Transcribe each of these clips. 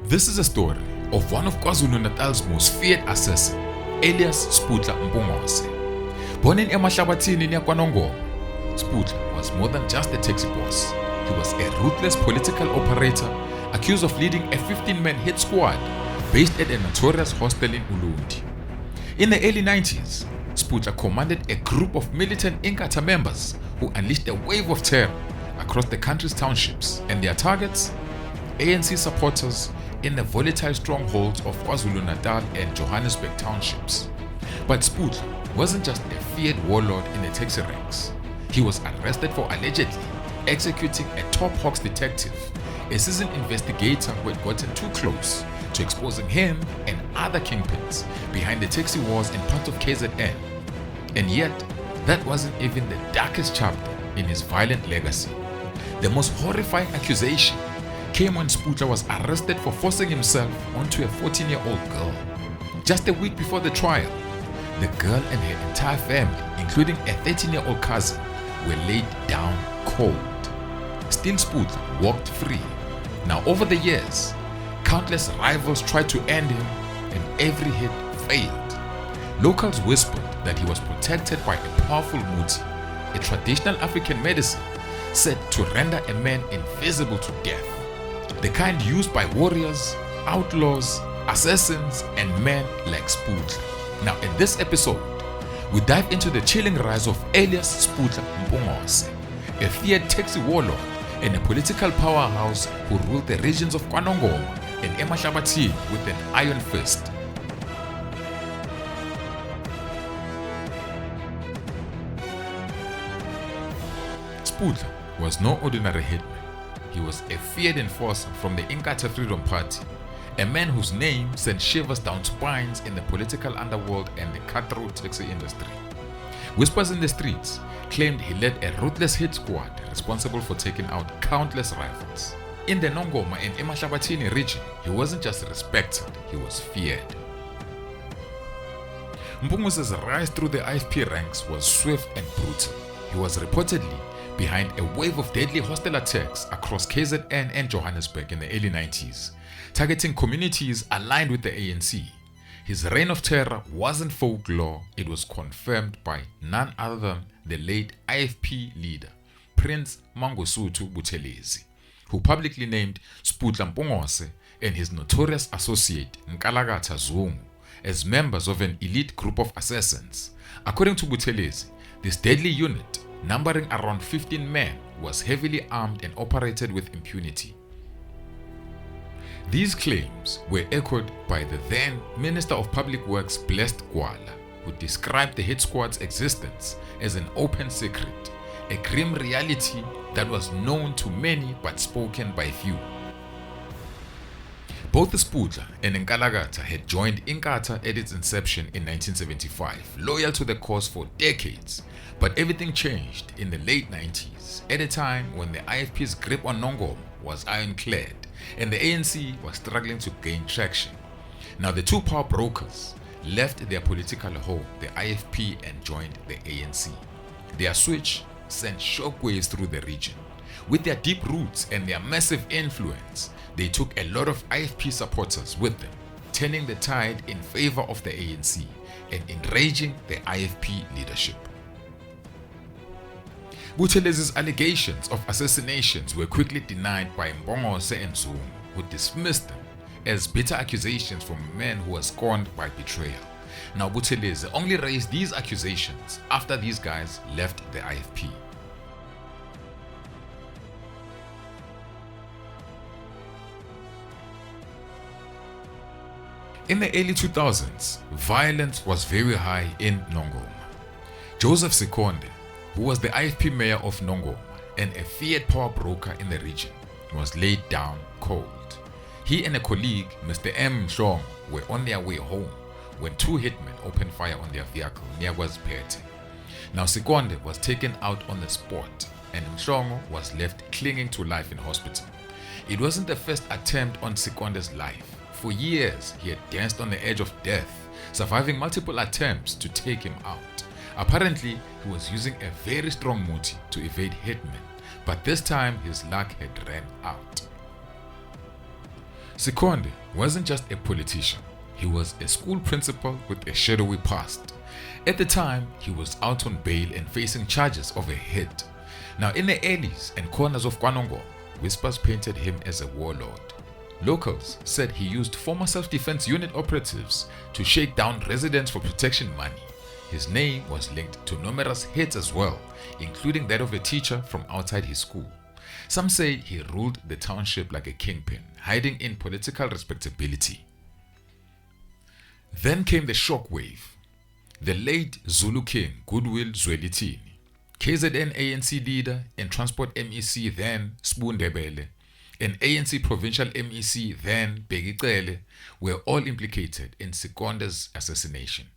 This is a story of one of KwaZulu-Natal's most feared assassins, alias Sputla Mpungose. Born in Emahlabathini near Nongoma, Sputla was more than just a taxi boss. He was a ruthless political operator accused of leading a 15-man hit squad based at a notorious hostel in Ulundi. In the early 90s, Sputla commanded a group of militant Inkatha members who unleashed a wave of terror across the country's townships, and their targets? ANC supporters in the volatile strongholds of KwaZulu-Natal and Johannesburg townships. But Sputla wasn't just a feared warlord in the taxi ranks. He was arrested for allegedly executing a top Hawks detective, a seasoned investigator who had gotten too close to exposing him and other kingpins behind the taxi wars in parts of KZN. And yet, that wasn't even the darkest chapter in his violent legacy. The most horrifying accusation came when Sputla was arrested for forcing himself onto a 14-year-old girl. Just a week before the trial, the girl and her entire family, including a 13-year-old cousin, were laid down cold. Still, Sputla walked free. Now, over the years, countless rivals tried to end him, and every hit failed. Locals whispered that he was protected by a powerful muti, a traditional African medicine said to render a man invisible to death, the kind used by warriors, outlaws, assassins, and men like Sputla. Now, in this episode, we dive into the chilling rise of alias Sputla Mpungose, a feared taxi warlord and a political powerhouse who ruled the regions of Nongoma and Emahlabathini with an iron fist. Sputla was no ordinary hitman. He was a feared enforcer from the Inkatha Freedom Party, a man whose name sent shivers down spines in the political underworld and the cutthroat taxi industry. Whispers in the streets claimed he led a ruthless hit squad responsible for taking out countless rivals. In the Nongoma and Emahlabathini region, he wasn't just respected, he was feared. Mpungose's rise through the IFP ranks was swift and brutal. He was reportedly behind a wave of deadly hostile attacks across KZN and Johannesburg in the early 90s, targeting communities aligned with the ANC. His reign of terror wasn't folklore, it was confirmed by none other than the late IFP leader, Prince Mangosuthu Buthelezi, who publicly named Sputla Mpungose and his notorious associate Nkalakatha Zungu as members of an elite group of assassins. According to Buthelezi, this deadly unit, numbering around 15 men, was heavily armed and operated with impunity. These claims were echoed by the then Minister of Public Works Blessed Gwala, who described the hit squad's existence as an open secret, a grim reality that was known to many but spoken by few. Both Sputla and Nkalakatha had joined Inkatha at its inception in 1975, loyal to the cause for decades. But everything changed in the late 90s, at a time when the IFP's grip on Nongoma was ironclad and the ANC was struggling to gain traction. Now the two power brokers left their political home, the IFP, and joined the ANC. Their switch sent shockwaves through the region. With their deep roots and their massive influence, they took a lot of IFP supporters with them, turning the tide in favor of the ANC and enraging the IFP leadership. Buthelezi's allegations of assassinations were quickly denied by Mpungose and Zungu, who dismissed them as bitter accusations from a man who was scorned by betrayal. Now Buthelezi only raised these accusations after these guys left the IFP. In the early 2000s, violence was very high in Nongoma. Joseph Sikhonde, who was the IFP mayor of Nongoma and a feared power broker in the region, was laid down cold. He and a colleague, Mr. M. Mhlongo, were on their way home when two hitmen opened fire on their vehicle near KwaZulu. Now Sikhonde was taken out on the spot and Mhlongo was left clinging to life in hospital. It wasn't the first attempt on Sikhonde's life. For years, he had danced on the edge of death, surviving multiple attempts to take him out. Apparently, he was using a very strong muti to evade hitmen, but this time his luck had ran out. Sikhonde wasn't just a politician, he was a school principal with a shadowy past. At the time, he was out on bail and facing charges of a hit. Now, in the alleys and corners of Nongoma, whispers painted him as a warlord. Locals said he used former self-defense unit operatives to shake down residents for protection money. His name was linked to numerous hits as well, including that of a teacher from outside his school. Some say he ruled the township like a kingpin, hiding in political respectability. Then came the shockwave. The late Zulu King Goodwill Zwelithini, KZN ANC leader and Transport MEC then Sbu Ndebele, and ANC provincial MEC then Begicele were all implicated in Sikhonde's assassination.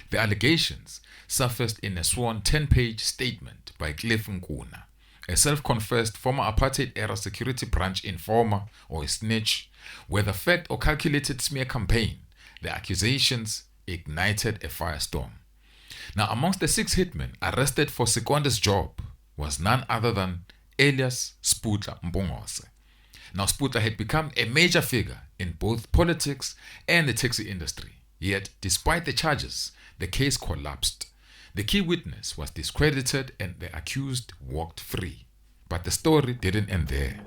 The allegations surfaced in a sworn 10-page statement by Cliff Nkuna, a self-confessed former apartheid-era security branch informer or a snitch. Whether fact or calculated smear campaign, the accusations ignited a firestorm. Now, amongst the 6 hitmen arrested for Sikhonde's job was none other than alias Sputla Mpungose. Now, Sputla had become a major figure in both politics and the taxi industry. Yet, despite the charges, the case collapsed. The key witness was discredited and the accused walked free. But the story didn't end there.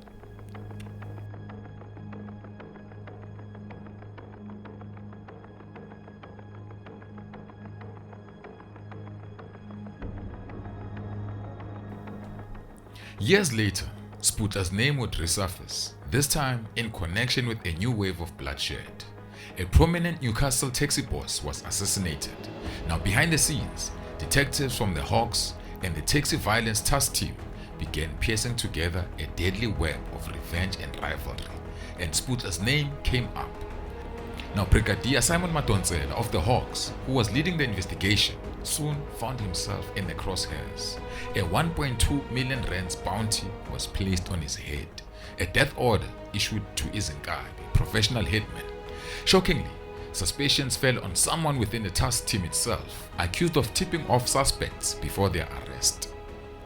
Years later, Sputla's name would resurface, this time in connection with a new wave of bloodshed. A prominent Newcastle taxi boss was assassinated. Now, behind the scenes, detectives from the Hawks and the Taxi Violence Task Team began piecing together a deadly web of revenge and rivalry, and Sputla's name came up. Now, Brigadier Simon Madonsela of the Hawks, who was leading the investigation, soon found himself in the crosshairs. A 1.2 million rands bounty was placed on his head. A death order issued to his Inkabi, professional hitman. Shockingly, suspicions fell on someone within the task team itself, accused of tipping off suspects before their arrest.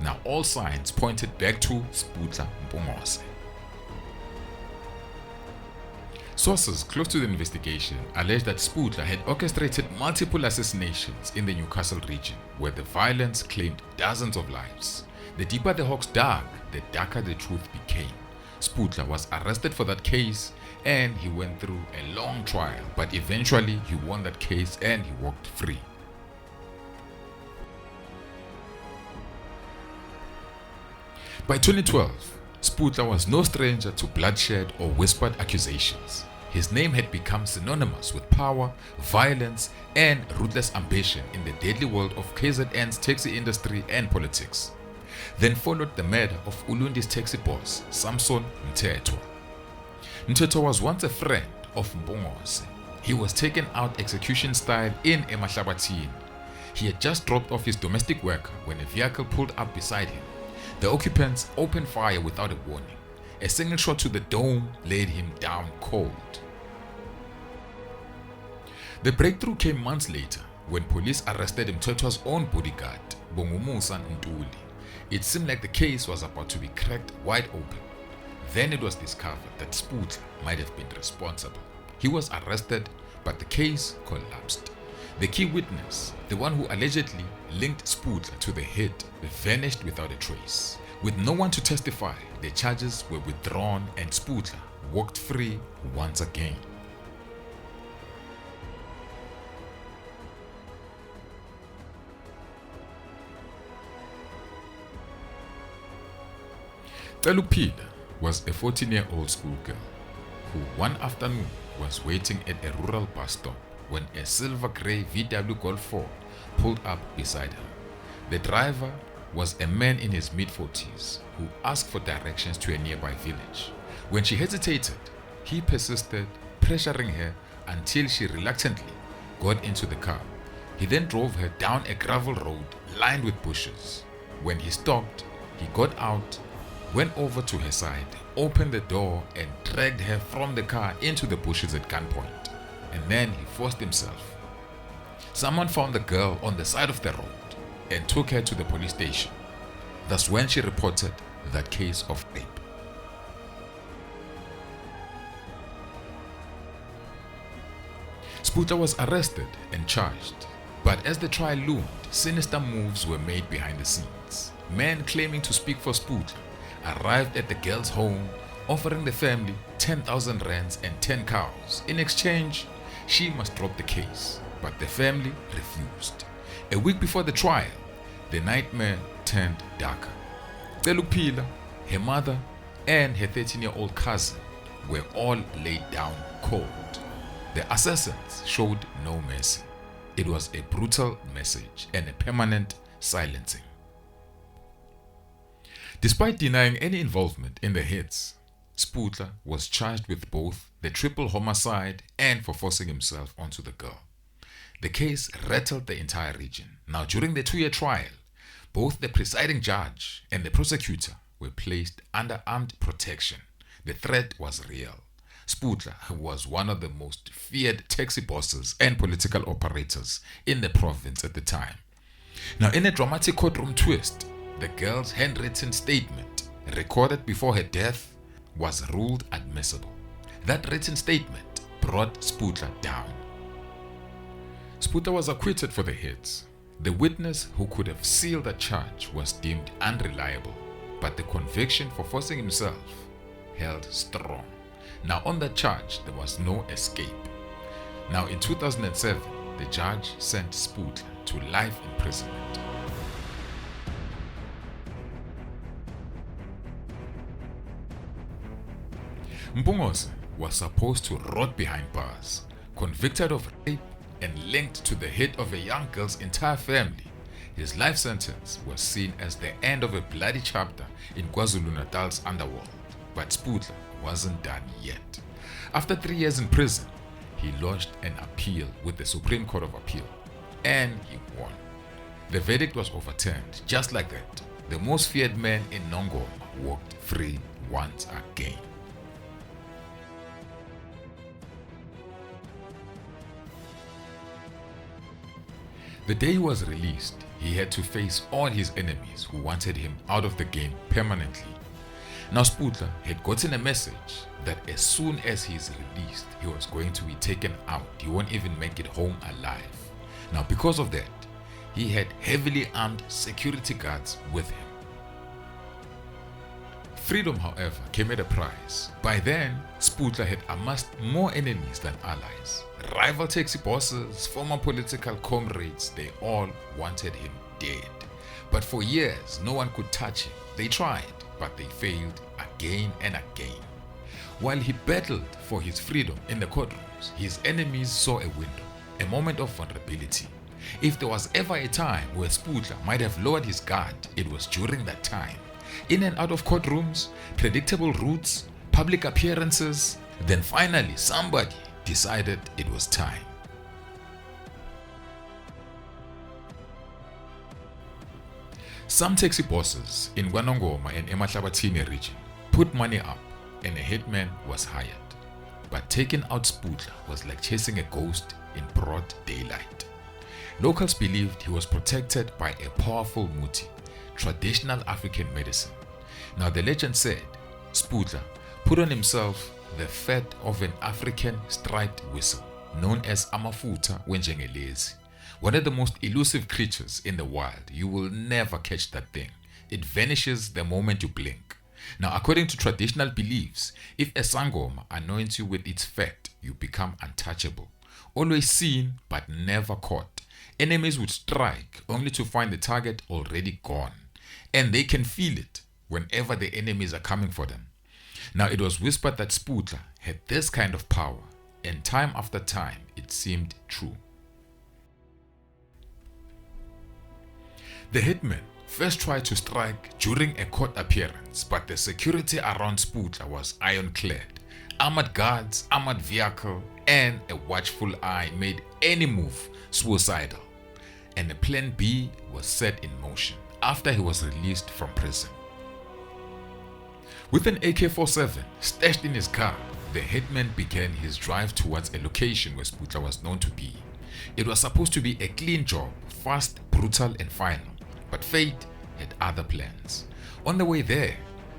Now, all signs pointed back to Sputla Mpungose. Sources close to the investigation allege that Sputla had orchestrated multiple assassinations in the Newcastle region, where the violence claimed dozens of lives. The deeper the Hawks dug, the darker the truth became. Sputla was arrested for that case and he went through a long trial, but eventually he won that case and he walked free. By 2012, Sputla was no stranger to bloodshed or whispered accusations. His name had become synonymous with power, violence, and ruthless ambition in the deadly world of KZN's taxi industry and politics. Then followed the murder of Ulundi's taxi boss, Samson Nto. Nto was once a friend of Mpungose. He was taken out execution style in Emahlabathini. He had just dropped off his domestic worker when a vehicle pulled up beside him. The occupants opened fire without a warning. A single shot to the dome laid him down cold. The breakthrough came months later when police arrested Mthethwa's own bodyguard, Bongumusa Ntuli. It seemed like the case was about to be cracked wide open. Then it was discovered that Sputla might have been responsible. He was arrested, but the case collapsed. The key witness, the one who allegedly linked Sputla to the hit, vanished without a trace. With no one to testify, the charges were withdrawn and Sputla walked free once again. Teluphila was a 14-year-old schoolgirl who one afternoon was waiting at a rural bus stop when a silver grey VW Golf 4 pulled up beside her. The driver was a man in his mid-40s who asked for directions to a nearby village. When she hesitated, he persisted, pressuring her until she reluctantly got into the car. He then drove her down a gravel road lined with bushes. When he stopped, he got out, went over to her side, opened the door and dragged her from the car into the bushes at gunpoint. And then he forced himself. Someone found the girl on the side of the road and took her to the police station. That's when she reported that case of rape. Sputla was arrested and charged, but as the trial loomed, sinister moves were made behind the scenes. Men claiming to speak for Sputla arrived at the girl's home, offering the family 10,000 rands and 10 cows. In exchange, she must drop the case, but the family refused. A week before the trial, the nightmare turned darker. Telupila, her mother, and her 13-year-old cousin were all laid down cold. The assassins showed no mercy. It was a brutal message and a permanent silencing. Despite denying any involvement in the hits, Sputla was charged with both the triple homicide and for forcing himself onto the girl. The case rattled the entire region. Now, during the 2-year trial, both the presiding judge and the prosecutor were placed under armed protection. The threat was real. Sputla was one of the most feared taxi bosses and political operators in the province at the time. Now, in a dramatic courtroom twist, the girl's handwritten statement, recorded before her death, was ruled admissible. That written statement brought Sputla down. Sputla was acquitted for the hits. The witness who could have sealed the charge was deemed unreliable, but the conviction for forcing himself held strong. Now, on that charge, there was no escape. Now, in 2007, the judge sent Sputla to life imprisonment. Mpungose was supposed to rot behind bars, convicted of rape and linked to the hit of a young girl's entire family. His life sentence was seen as the end of a bloody chapter in KwaZulu-Natal's underworld. But Sputla wasn't done yet. After 3 years in prison, he lodged an appeal with the Supreme Court of Appeal, and he won. The verdict was overturned. Just like that, the most feared man in Nongoma walked free once again. The day he was released, he had to face all his enemies who wanted him out of the game permanently. Now, Sputla had gotten a message that as soon as he is released, he was going to be taken out. He won't even make it home alive. Now, because of that, he had heavily armed security guards with him. Freedom, however, came at a price. By then, Sputla had amassed more enemies than allies. Rival taxi bosses, former political comrades, they all wanted him dead. But for years, no one could touch him. They tried, but they failed again and again. While he battled for his freedom in the courtrooms, his enemies saw a window, a moment of vulnerability. If there was ever a time where Sputla might have lowered his guard, it was during that time. In and out of courtrooms, predictable routes, public appearances. Then finally, somebody decided it was time. Some taxi bosses in Nongoma and Emahlabathini region put money up and a hitman was hired. But taking out Sputla was like chasing a ghost in broad daylight. Locals believed he was protected by a powerful muti, traditional African medicine. Now, the legend said Sputla put on himself the fat of an African striped whistle known as amafuta wenjengelezi. One of the most elusive creatures in the wild. You will never catch that thing. It vanishes the moment you blink. Now, according to traditional beliefs, if a sangoma anoints you with its fat, you become untouchable. Always seen but never caught. Enemies would strike only to find the target already gone. And they can feel it whenever the enemies are coming for them. Now, it was whispered that Sputla had this kind of power, and time after time it seemed true. The hitman first tried to strike during a court appearance, but the security around Sputla was ironclad. Armored guards, armored vehicle, and a watchful eye made any move suicidal. And a plan B was set in motion after he was released from prison. With an AK-47 stashed in his car, the hitman began his drive towards a location where Sputla was known to be. It was supposed to be a clean job, fast, brutal, and final. But fate had other plans. On the way there,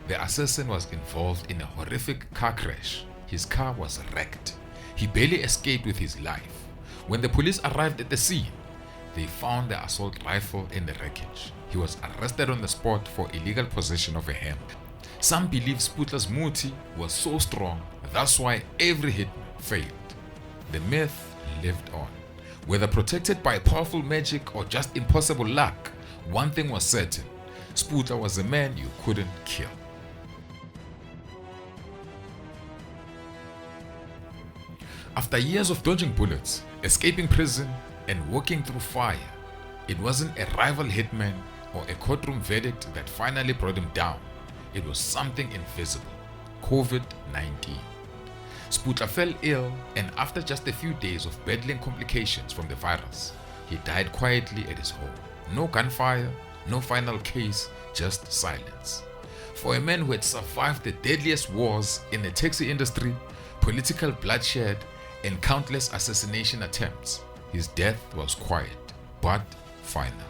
the assassin was involved in a horrific car crash. His car was wrecked. He barely escaped with his life. When the police arrived at the scene, they found the assault rifle in the wreckage. He was arrested on the spot for illegal possession of a hemp. Some believe Sputla's muti was so strong, that's why every hitman failed. The myth lived on. Whether protected by powerful magic or just impossible luck, one thing was certain: Sputla was a man you couldn't kill. After years of dodging bullets, escaping prison, and walking through fire, it wasn't a rival hitman or a courtroom verdict that finally brought him down. It was something invisible: COVID-19. Sputla fell ill, and after just a few days of battling complications from the virus, he died quietly at his home. No gunfire, no final case, just silence. For a man who had survived the deadliest wars in the taxi industry, political bloodshed, and countless assassination attempts, his death was quiet but final.